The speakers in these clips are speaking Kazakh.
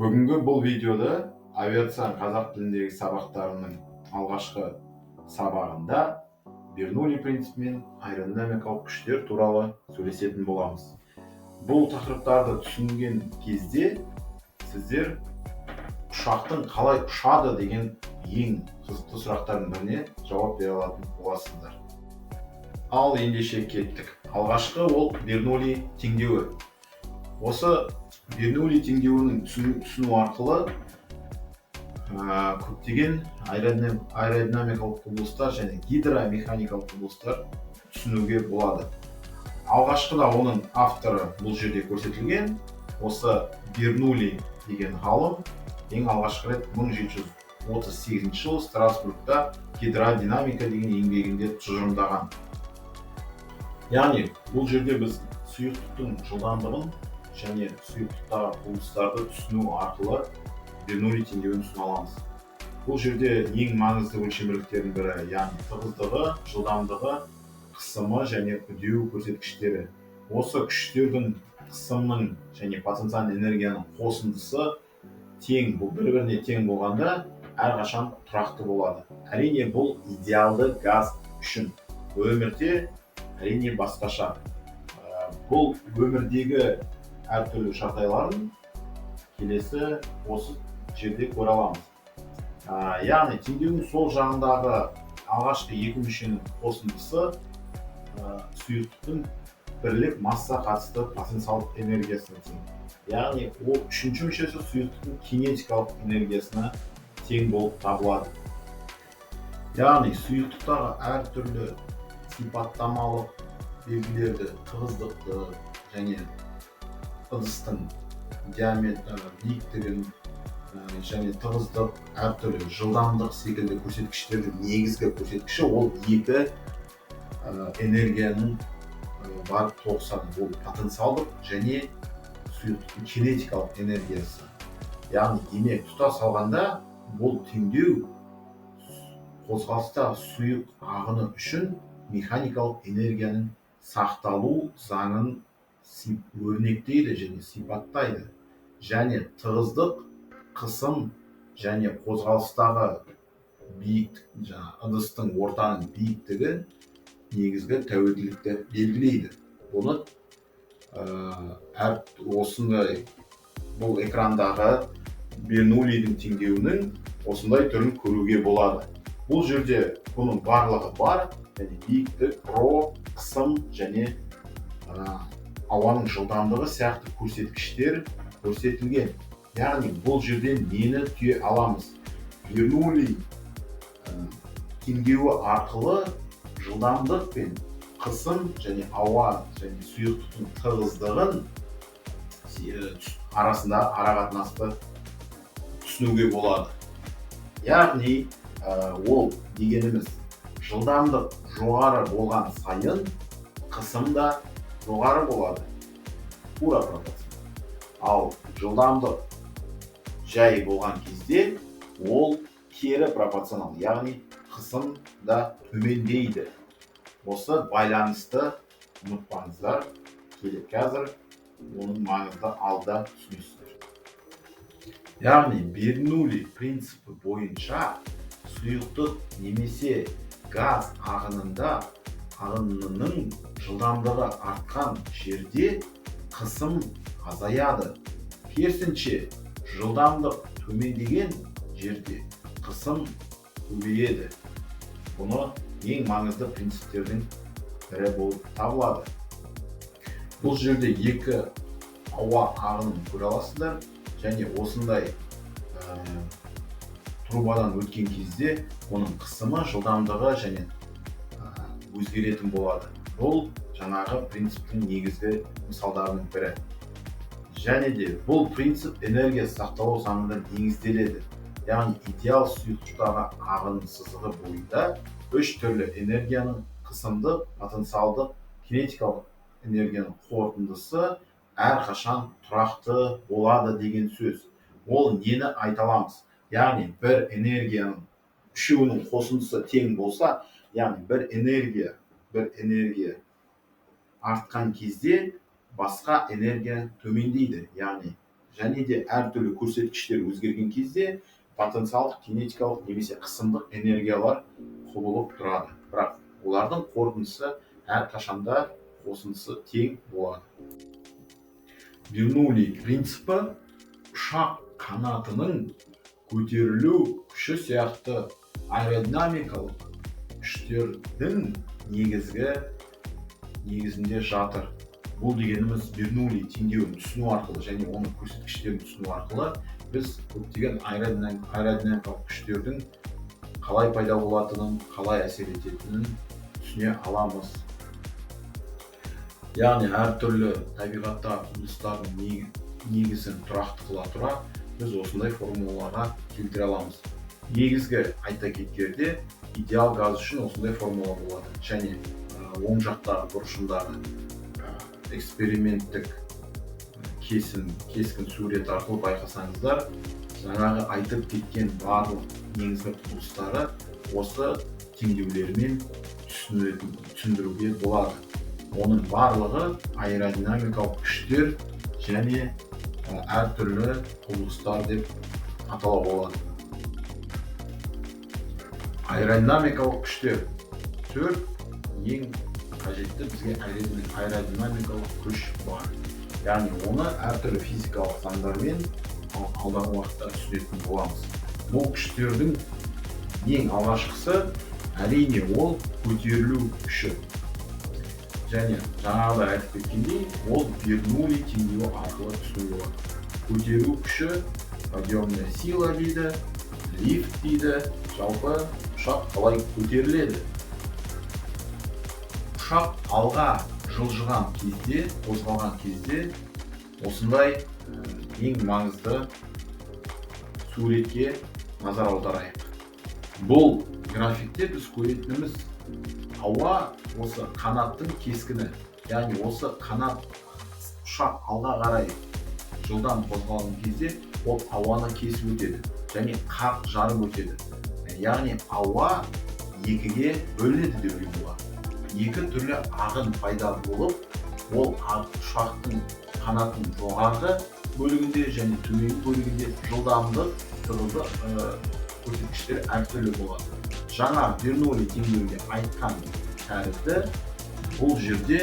Бүгінгі бұл видеода авиация қазақ тіліндегі сабақтарының алғашқы сабағында Бернулли принципі мен аэродинамикалық күштер туралы сөйлесетін боламыз. Бұл тақырыптарды түсінген кезде сіздер ұшақтың қалай ұшады деген ең қызықты сұрақтардың біріне жауап бере алатын боласыздар. Ал ендеше кеттік. Алғашқы ол Бернулли теңдеуі. Осы Бернулли теңдеуінің түсіну арқылы көптеген аэродинамикалық құбылыстар және гидромеханикалық құбылыстар түсінуге болады. Алғашқыда оның авторы бұл жерде көрсетілген. Осы Бернулли деген ғалым ең алғашқы рет 1738 жылы Страсбургта гидродинамика деген еңбегінде тұжырымдаған. Яғни бұл жерде біз сұйықтықтың жылдамдығын және сұйықтықтағы құбылыстарды түсіну арқылы Бернулли теңдеуін түсіне аламыз. Бұл жерде ең маңызды өлшемдердің бірі, яғни тығыздығы, жылдамдығы, қысымы және үдеу көрсеткіштері. Осы күштердің қысымның және потенциалды энергияның қосындысы тең, бұл бір-біріне тең болғанда әрқашан тұрақты болады. Әрине бұл идеалды газ үшін. Өмірде әрине басқаша. Бұл өмірдегі әртүрлі жағдайларын келесі осы жерде көре аламыз. Яғни теңдеудің сол жағындағы алғашқы екі мүшенің қосындысы сұйықтықтың бірлік масса қатысты потенциалдық энергиясына тең. Яғни ол үшінші мүшесі сұйықтықтың кинетикалық энергиясына тең болып табылады. Яғни сұйықтықтағы әртүрлі сипаттамалық белгілерді, тығыздықты және ыдыстың диаметрі, биіктігін және тығыздық, әртүрлі жылдамдық секілді көрсеткіштердің негізгі көрсеткіші ол екі энергияның бар тоғысады. Ол потенциалдық және сұйықтықтың кинетикалық энергиясы. Яғни демек тұтас алғанда бұл теңдеу қозғалыста сұйық ағыны үшін механикалық энергияның сақталу заңын өрнектейді және сипаттайды. Және тығыздық, қысым және қозғалыстағы биіктік, ыдыстың ортаның биіктігі негізгі тәуелділікті белгілейді. Бұны осындай бұл экрандағы Бернуллидің теңдеуінің осындай түрін көруге болады. Бұл жерде бұның барлығы бар, және биіктік, қысым және ауаның жылдамдығы сияқты көрсеткіштер көрсетілген. Яғни бұл жерде нені түйе аламыз? Бернулли теңдеуі арқылы жылдамдық пен қысым және ауа және сұйықтықтың тығыздығын арасындағы арақатынасты түсінуге болады. Яғни ол дегеніміз жылдамдық жоғары болған сайын қысым да жоғары болады. Тура пропорционал. Ал жылдамдық жай болған кезде ол кері пропорционал, яғни қысым да төмендейді. Осы байланысты ұмытпаңыздар. Қазір оның маңызды алда түсінесіздер. Яғни Бернулли принципі бойынша сұйықтық немесе газ ағынының жылдамдығы артқан жерде қысым азаяды. Керісінше, жылдамдық төмендеген жерде қысым көбейеді. Бұны ең маңызды принциптердің бірі болып табылады. Бұл жерде екі ауа ағынын көре аласыздар және осындай трубадан өткен кезде оның қысымы, жылдамдығы және өзгеретін болады. Бұл жаңағы принциптің негізгі мысалдарының бірі. Және де бұл принцип энергия сақталу заңында негізделеді. Яғни идеал сұйықтықтағы ағын сызығы бойында үш түрлі энергияның қысымдық, потенциалдық, кинетикалық энергияның қорытындысы әрқашан тұрақты болады деген сөз. Ол нені айта аламыз? Яғни бір энергияның үшеуінің қосындысы тең болса, яғни бір энергия артқан кезде басқа энергия төмендейді. Яғни және де әртүрлі көрсеткіштер өзгерген кезде потенциалдық кинетикалық немесе қысымдық энергиялар құбылып тұрады. Бірақ олардың қорытындысы әрқашанда қосындысы тең болады. Бернулли принципі ұшақ қанатының көтерілу күші сияқты аэродинамикалық күштердің негізінде жатыр. Бұл дегеніміз Бернулли теңдеуін түсіну арқылы және оның көрсеткіштерін түсіну арқылы біз көптеген аэродинамикалық күштердің қалай пайда болатынын, қалай әсер ететінін түсіне аламыз. Яғни әртүрлі табиғатта құбылыстардың негізін тұрақты қыла тұра біз осындай формулаға келтіре аламыз. Негізгі айта кеткенде идеал газ үшін осындай формула болады. Және оң жақтағы бұрышындағы эксперименттік кескін сурет арқылы байқасаңыздар, жаңағы айтып кеткен барлық негізгі құбылыстары осы теңдеулермен түсіндіруге болады. Оның барлығы аэродинамикалық күштер және әртүрлі құбылыстар деп аталуға болады. Аэродинамикалық күштер 4 ең қажетті бізге аэродинамикалық күш бар. Яғни оны әртүрлі физикалық заңдармен алдағы уақытта түсінетін боламыз. Бұл күштердің ең алғашқысы әрине ол көтерілу күші. Және жаңағыда айтып кеткендей, ол Бернулли теңдеуі арқылы түсіндіріледі. Көтеру күші подъемная сила дейді, лифт дейді, жалпы ұшақ қалай көтеріледі. Ұшақ алға жылжыған кезде, қозғалған кезде осындай ең маңызды суретке назар аударайық. Бұл графикте біз көретініміз ауа осы қанаттың кескіні, яғни осы қанат ұшақ алға қарай жылдам қозғалған кезде ол ауаны кесіп өтеді және қақ жарып өтеді. Яғни ауа екіге бөлінеді деуге болады. Екі түрлі ағын пайда болып, ол ұшақтың қанаттың жоғарғы бөлігінде және төменгі бөлігінде жылдамдық көрсеткіштері әртүрлі болады. Жаңа Бернулли теңдеуінде айтқан тәрізді, бұл жерде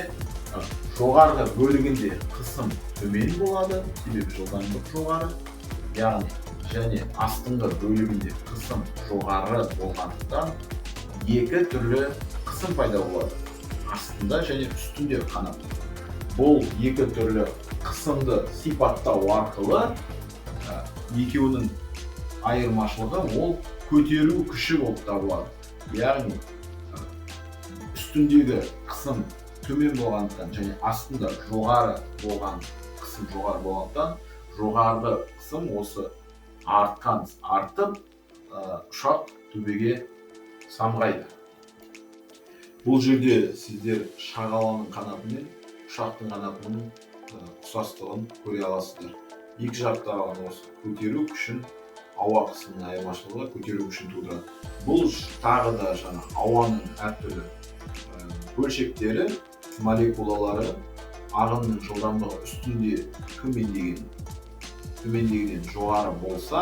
жоғарғы бөлігінде қысым төмен болады, себебі жылдамдық жоғары, яғни және астыңғы бөлігінде қысым жоғары болғандықтан екі түрлі қысым пайда болады, астында және үстінде қанат. Бұл екі түрлі қысымды сипаттау арқылы екеуінің айырмашылығы ол көтеру күші болып табылады. Яғни үстіндегі қысым төмен болғандықтан және астында жоғары болған қысым жоғары болғандықтан жоғарғы қысым осы артып ұшақ төбеге самғайды. Бұл жерде сіздер шағаланың қанаты мен ұшақтың қанатының ұқсастығын көре аласыздар. Екі жақтағы осы көтеру күшін ауа қысымының айырмашылығы көтеру күшін тудырады. Бұл тағы да жаңа ауаның әртүрлі бөлшектері, молекулалары ағынның жылдамдығы үстінде төмендегіден жоғары болса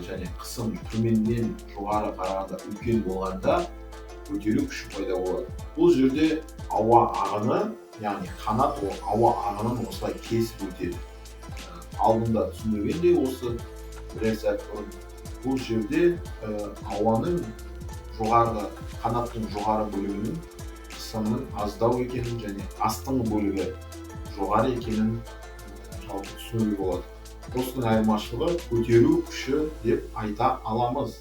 және қысым төменнен жоғары қарағанда үлкен болғанда көтеру күші пайда болады. Бұл жерде ауа ағыны, яғни қанат ауа ағынын осылай кесіп өтеді. Алдында түсіндіргендей осы бірер сәт бұрын бұл жерде ауаның жоғарғы қанаттың жоғары бөлігінің қысымның аздау екенін және астыңғы бөлігі жоғары екенін жалпы түсінуге болады. Осының айырмашылығы көтеру күші деп айта аламыз.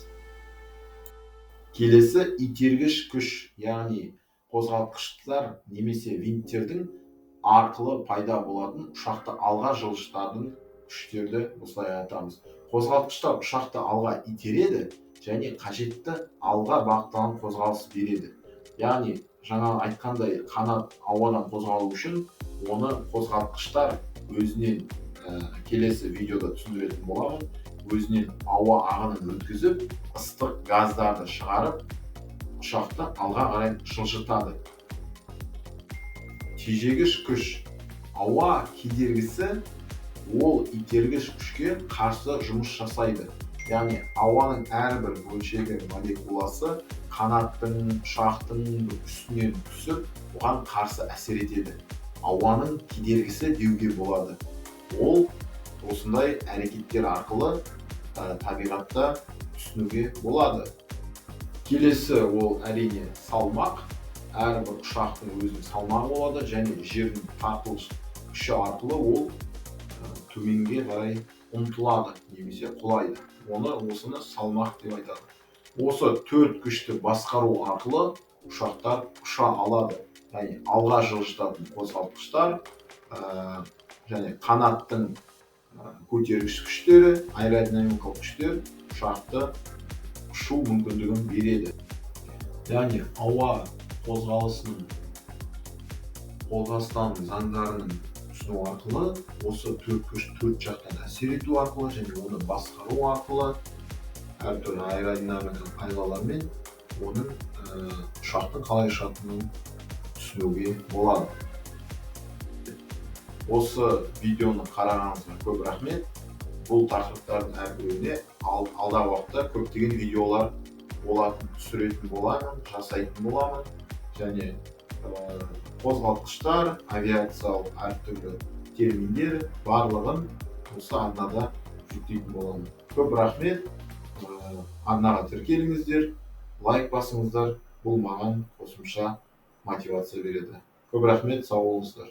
Келесі итергіш күш, яғни қозғалтқыштар немесе винттердің арқылы пайда болатын ұшақты алға жылжытатын күштерді осылай айтамыз. Қозғалтқыштар ұшақты алға итереді және қажетті алға бағытталған қозғалыс береді. Яғни жаңа айтқандай қанат ауадан қозғалу үшін оны қозғалтқыштар өзінен келесі видеода түсіндіретін боламын. Өзінен ауа ағынын өткізіп, ыстық газдарды шығарып, ұшақты алға қарай жылжытады. Тежегіш күш. Ауа кедергісі ол итергіш күшке қарсы жұмыс жасайды. Яғни ауаның әрбір бөлшегі молекуласы қанаттың, ұшақтың үстінен түсіп, оған қарсы әсер етеді. Ауаның кедергісі деуге болады. Ол осындай әрекеттер арқылы табиғатта түсінуге болады. Келесі ол әрине салмақ. Әрбір ұшақтың өзінің салмағы болады және жердің тартылыс күші арқылы ол төменге қарай ұмтылады немесе құлайды. Осыны салмақ деп айтады. Осы төрт күшті басқару арқылы ұшақтар ұша алады. Яғни алға жылжытатын қозғалтқыштар және қанаттың көтергіш күштері, аэродинамикалық күштер ұшақты ұшу мүмкіндігін береді. Яғни ауа қозғалысының қозғалыстың заңдарының түсіну арқылы осы төрт күш төрт жақтан әсер ету арқылы және оны басқару арқылы әртүрлі аэродинамикалық айлалармен оның ұшақтың қалай ұшатынын түсінуге болады. Осы видеоны қарағаныңызға көп рахмет. Бұл тақырыптардың әрбіреуіне алдағы уақытта көптеген видеолар түсіретін боламын, жасайтын боламын және қозғалтқыштар, авиациялық әртүрлі терминдер барлығын осы арнада жүктейтін боламын. Көп рахмет. Арнаға тіркеліңіздер, лайк басыңыздар. Бұл маған қосымша мотивация береді. Көп рахмет, сау болыңыздар.